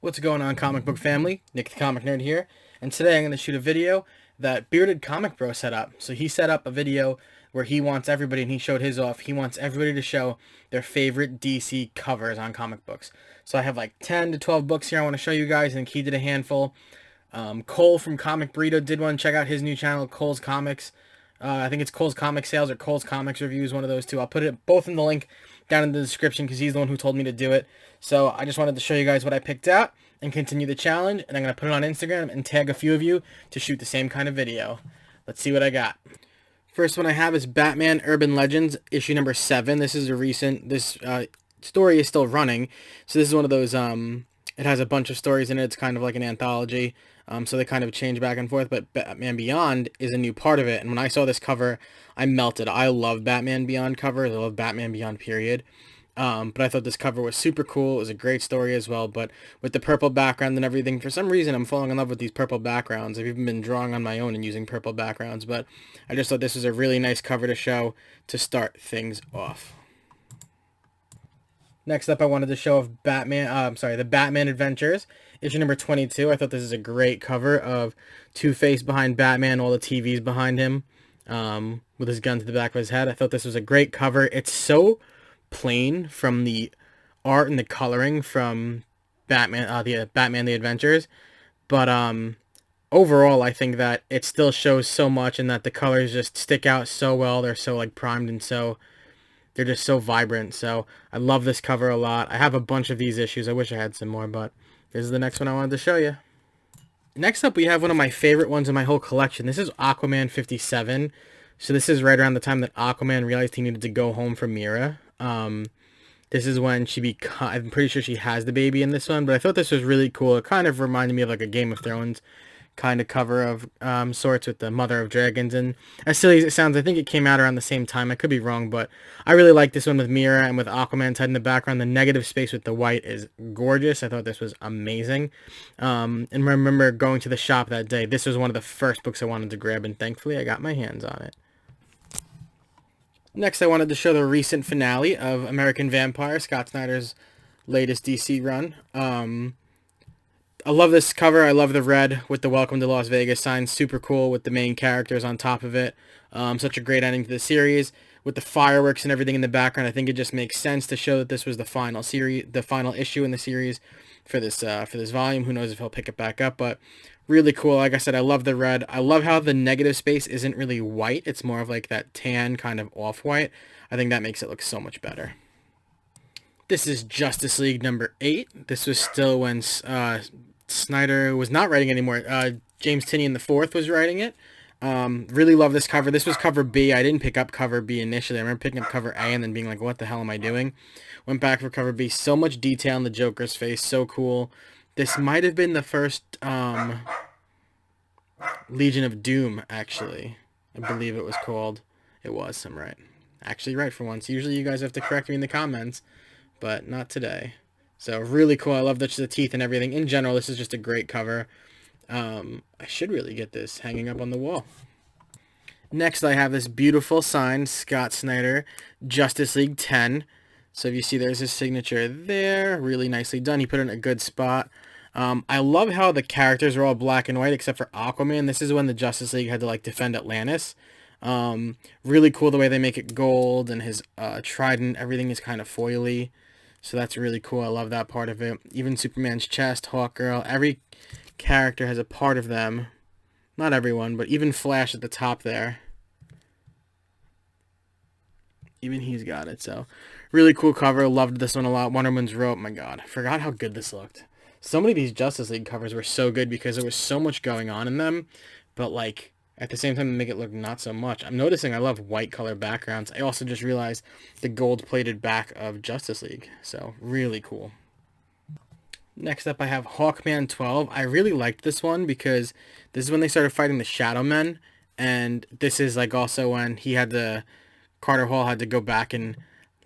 What's going on, comic book family? Nick the Comic Nerd here, and today I'm going to shoot a video that Bearded Comic Bro set up. So he set up a video where he wants everybody, and he showed his off, he wants everybody to show their favorite DC covers on comic books. So I have like 10 to 12 books here I want to show you guys, and he did a handful. Cole from Comic Burrito did one. Check out his new channel, Cole's Comics. I think it's Cole's Comic Sales or Cole's Comics Reviews, one of those two. I'll put it both in the link down in the description because he's the one who told me to do it. So I just wanted to show you guys what I picked out and continue the challenge. And I'm going to put it on Instagram and tag a few of you to shoot the same kind of video. Let's see what I got. First one I have is Batman Urban Legends, issue number 7. This is a recent, this story is still running. So this is one of those, it has a bunch of stories in it. It's kind of like an anthology. So they kind of change back and forth, but Batman Beyond is a new part of it. And when I saw this cover, I melted. I love Batman Beyond covers. I love Batman Beyond, period. But I thought this cover was super cool. It was a great story as well. But with the purple background and everything, for some reason, I'm falling in love with these purple backgrounds. I've even been drawing on my own and using purple backgrounds. But I just thought this was a really nice cover to show to start things off. Next up, I wanted to show of the Batman Adventures, issue number 22. I thought this is a great cover of Two-Face behind Batman, all the TVs behind him, with his gun to the back of his head. I thought this was a great cover. It's so plain from the art and the coloring from Batman, Batman the Adventures, but overall, I think that it still shows so much, and that the colors just stick out so well. They're so like primed and so. They're just so vibrant. So I love this cover a lot. I have a bunch of these issues. I wish I had some more, but this is the next one I wanted to show you. Next up, we have one of my favorite ones in my whole collection. This is Aquaman 57. So this is right around the time that Aquaman realized he needed to go home from Mira. This is when I'm pretty sure she has the baby in this one, but I thought this was really cool. It kind of reminded me of like a Game of Thrones kind of cover of sorts, with the Mother of Dragons. And as silly as it sounds, I think it came out around the same time. I could be wrong, but I really like this one with Mira and with Aquaman's head in the background. The negative space with the white is gorgeous. I thought this was amazing. And I remember going to the shop that day. This was one of the first books I wanted to grab, and thankfully I got my hands on it. Next, I wanted to show the recent finale of American Vampire, Scott Snyder's latest DC run. I love this cover. I love the red with the Welcome to Las Vegas sign. Super cool with the main characters on top of it. Such a great ending to the series. With the fireworks and everything in the background, I think it just makes sense to show that this was the final series, the final issue in the series for this volume. Who knows if he'll pick it back up, but really cool. Like I said, I love the red. I love how the negative space isn't really white. It's more of like that tan kind of off-white. I think that makes it look so much better. This is Justice League number 8. This was still when Snyder was not writing anymore. James Tynion IV was writing it. Really love this cover. This was cover B. I didn't pick up cover B initially. I remember picking up cover A and then being like, what the hell am I doing? Went back for cover B. So much detail in the Joker's face. So cool. This might have been the first Legion of Doom, actually. I believe it was called. It was. I'm right. Actually right for once. Usually you guys have to correct me in the comments, but not today. So really cool. I love the teeth and everything. In general, this is just a great cover. I should really get this hanging up on the wall. Next, I have this beautiful signed Scott Snyder Justice League 10. So if you see, there's his signature there. Really nicely done. He put it in a good spot. I love how the characters are all black and white except for Aquaman. This is when the Justice League had to like defend Atlantis. Really cool the way they make it gold, and his trident, everything is kind of foily. So that's really cool. I love that part of it. Even Superman's chest, Hawkgirl, every character has a part of them. Not everyone, but even Flash at the top there. Even he's got it. So really cool cover. Loved this one a lot. Wonder Woman's robe. My God, I forgot how good this looked. So many of these Justice League covers were so good because there was so much going on in them, but like at the same time they make it look not so much. I'm noticing I love white color backgrounds. I also just realized the gold plated back of Justice League. So really cool. Next up, I have Hawkman 12. I really liked this one because this is when they started fighting the Shadow Men, and this is like also when Carter Hall had to go back and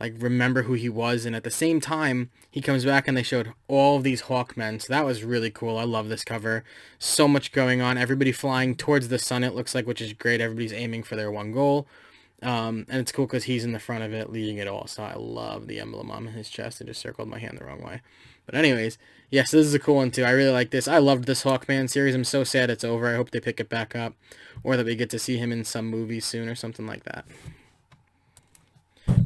like remember who he was, and at the same time he comes back and they showed all of these Hawkmen. So that was really cool. I love this cover. So much going on. Everybody flying towards the sun, it looks like, which is great. Everybody's aiming for their one goal. And it's cool because he's in the front of it leading it all. So I love the emblem on his chest. I just circled my hand the wrong way. But anyways, yes, this is a cool one too. I really like this. I loved this Hawkman series. I'm so sad it's over. I hope they pick it back up, or that we get to see him in some movie soon or something like that.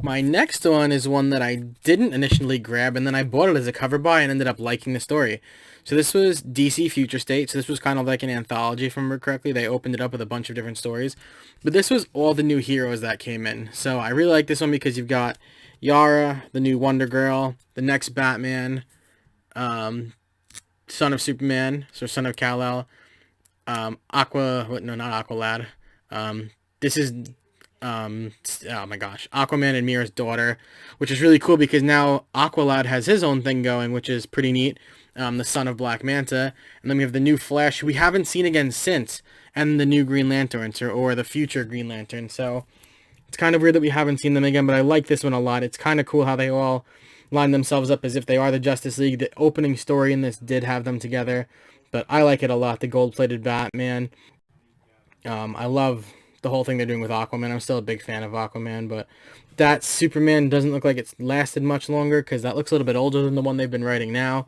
My next one is one that I didn't initially grab, and then I bought it as a cover buy and ended up liking the story. So this was DC Future State. So this was kind of like an anthology, if I remember correctly. They opened it up with a bunch of different stories. But this was all the new heroes that came in. So I really like this one because you've got Yara, the new Wonder Girl, the next Batman, son of Superman, so son of Kal-El, not Aqualad. This is oh my gosh, Aquaman and Mira's daughter, which is really cool because now Aqualad has his own thing going, which is pretty neat. The son of Black Manta, and then we have the new Flash, who we haven't seen again since, and the new Green Lantern, or the future Green Lantern. So it's kind of weird that we haven't seen them again, but I like this one a lot. It's kind of cool how they all line themselves up as if they are the Justice League. The opening story in this did have them together, but I like it a lot. The gold-plated Batman. I love the whole thing they're doing with Aquaman. I'm still a big fan of Aquaman, but that Superman doesn't look like it's lasted much longer because that looks a little bit older than the one they've been writing now.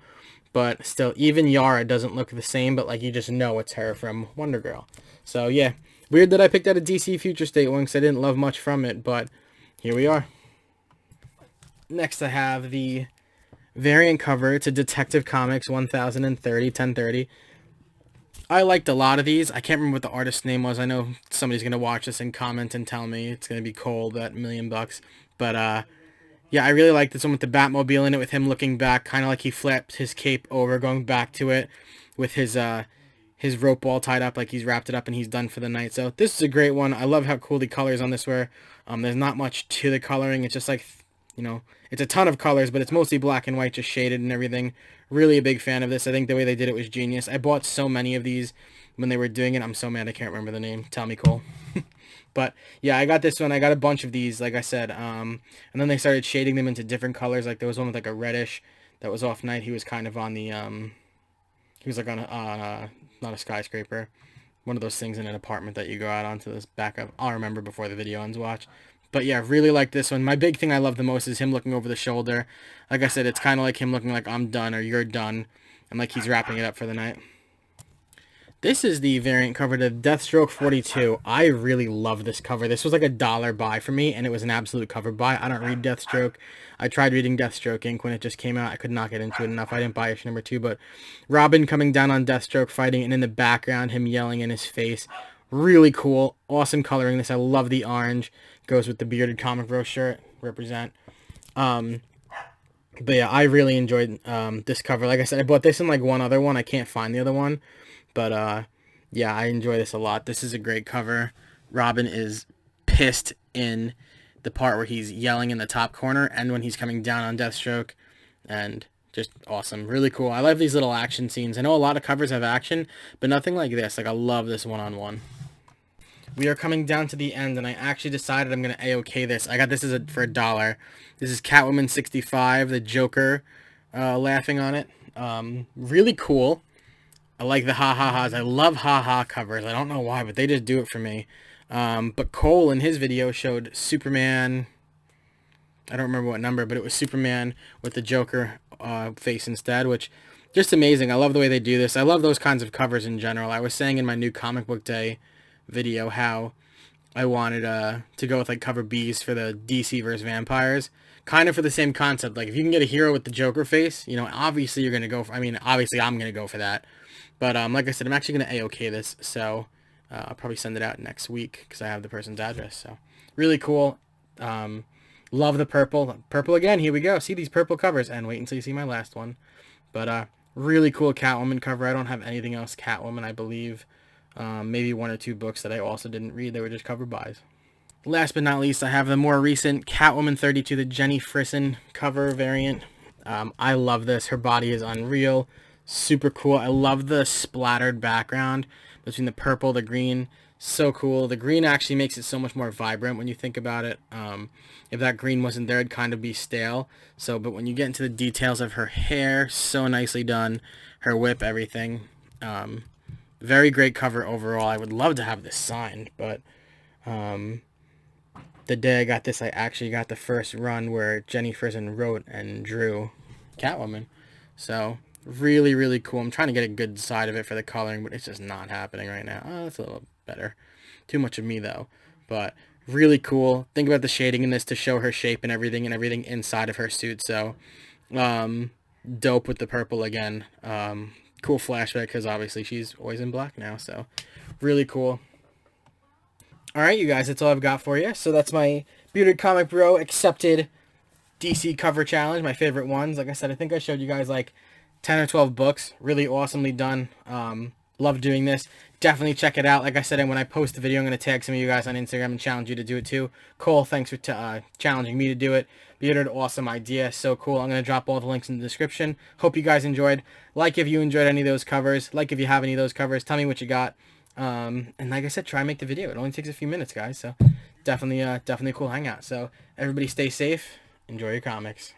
But still, even Yara doesn't look the same, but like you just know it's her from Wonder Girl. So yeah, weird that I picked out a DC Future State one because I didn't love much from it, but here we are. Next I have the variant cover to Detective Comics 1030. I liked a lot of these. I can't remember what the artist's name was. I know somebody's going to watch this and comment and tell me it's going to be Cole, that $1,000,000. But yeah, I really like this one with the Batmobile in it, with him looking back, kind of like he flipped his cape over, going back to it with his rope all tied up, like he's wrapped it up and he's done for the night. So this is a great one. I love how cool the colors on this were. There's not much to the coloring. It's just like, it's a ton of colors, but it's mostly black and white, just shaded and everything. Really a big fan of this. I think the way they did it was genius. I bought so many of these when they were doing it. I'm so mad I can't remember the name. Tell me, Cole. But yeah, I got this one. I got a bunch of these, like I said. And then they started shading them into different colors. Like there was one with like a reddish that was off night. He was kind of on the he was like on not a skyscraper, one of those things in an apartment that you go out onto this back of. I'll remember before the video ends. Watch. But yeah, really like this one. My big thing I love the most is him looking over the shoulder. Like I said, it's kind of like him looking like I'm done or you're done, and like he's wrapping it up for the night. This is the variant cover to Deathstroke 42. I really love this cover. This was like a dollar buy for me, and it was an absolute cover buy. I don't read Deathstroke. I tried reading Deathstroke Inc. when it just came out. I could not get into it enough. I didn't buy issue number 2, but Robin coming down on Deathstroke fighting, and in the background, him yelling in his face. Really cool. Awesome coloring this. I love the orange. Goes with the bearded Comic Bro shirt. Represent. But yeah, I really enjoyed this cover. Like I said, I bought this and like one other one. I can't find the other one. But yeah, I enjoy this a lot. This is a great cover. Robin is pissed in the part where he's yelling in the top corner and when he's coming down on Deathstroke. And just awesome. Really cool. I love these little action scenes. I know a lot of covers have action, but nothing like this. Like, I love this one-on-one. We are coming down to the end, and I actually decided I'm going to A-OK this. I got this for $1. This is Catwoman 65, the Joker laughing on it. Really cool. I like the ha-ha-has. I love ha-ha covers. I don't know why, but they just do it for me. But Cole in his video showed Superman. I don't remember what number, but it was Superman with the Joker face instead, which just amazing. I love the way they do this. I love those kinds of covers in general. I was saying in my new comic book day video how I wanted to go with like cover Bs for the DC vs. Vampires. Kind of for the same concept. Like if you can get a hero with the Joker face, obviously you're going to go for, obviously I'm going to go for that. But like I said, I'm actually going to A-OK this, so I'll probably send it out next week because I have the person's address. So really cool. Love the purple. Purple again, here we go. See these purple covers, and wait until you see my last one. But really cool Catwoman cover. I don't have anything else Catwoman, I believe. Maybe 1 or 2 books that I also didn't read. They were just cover buys. Last but not least, I have the more recent Catwoman 32, the Jenny Frison cover variant. I love this. Her body is unreal. Super cool. I love the splattered background between the purple, the green. So cool. The green actually makes it so much more vibrant when you think about it. If that green wasn't there, it'd kind of be stale. But when you get into the details of her hair, so nicely done. Her whip, everything. Very great cover overall. I would love to have this signed, but the day I got this, I actually got the first run where Jenny Frison wrote and drew Catwoman. So really, really cool. I'm trying to get a good side of it for the coloring, but it's just not happening right now. Oh, that's a little better. Too much of me though, but really cool. Think about the shading in this to show her shape and everything inside of her suit. So dope with the purple again. Cool flashback because obviously she's always in black now. So really cool. All right, you guys, that's all I've got for you. So that's my Bearded Comic Bro accepted DC cover challenge, my favorite ones. Like I said, I think I showed you guys like 10 or 12 books. Really awesomely done. Love doing this. Definitely check it out. Like I said, and when I post the video, I'm going to tag some of you guys on Instagram and challenge you to do it too. Cole, thanks for challenging me to do it. Bearded, awesome idea. So cool. I'm going to drop all the links in the description. Hope you guys enjoyed. Like if you enjoyed any of those covers. Like if you have any of those covers. Tell me what you got. And like I said, try and make the video. It only takes a few minutes, guys. So definitely a cool hangout. So everybody stay safe. Enjoy your comics.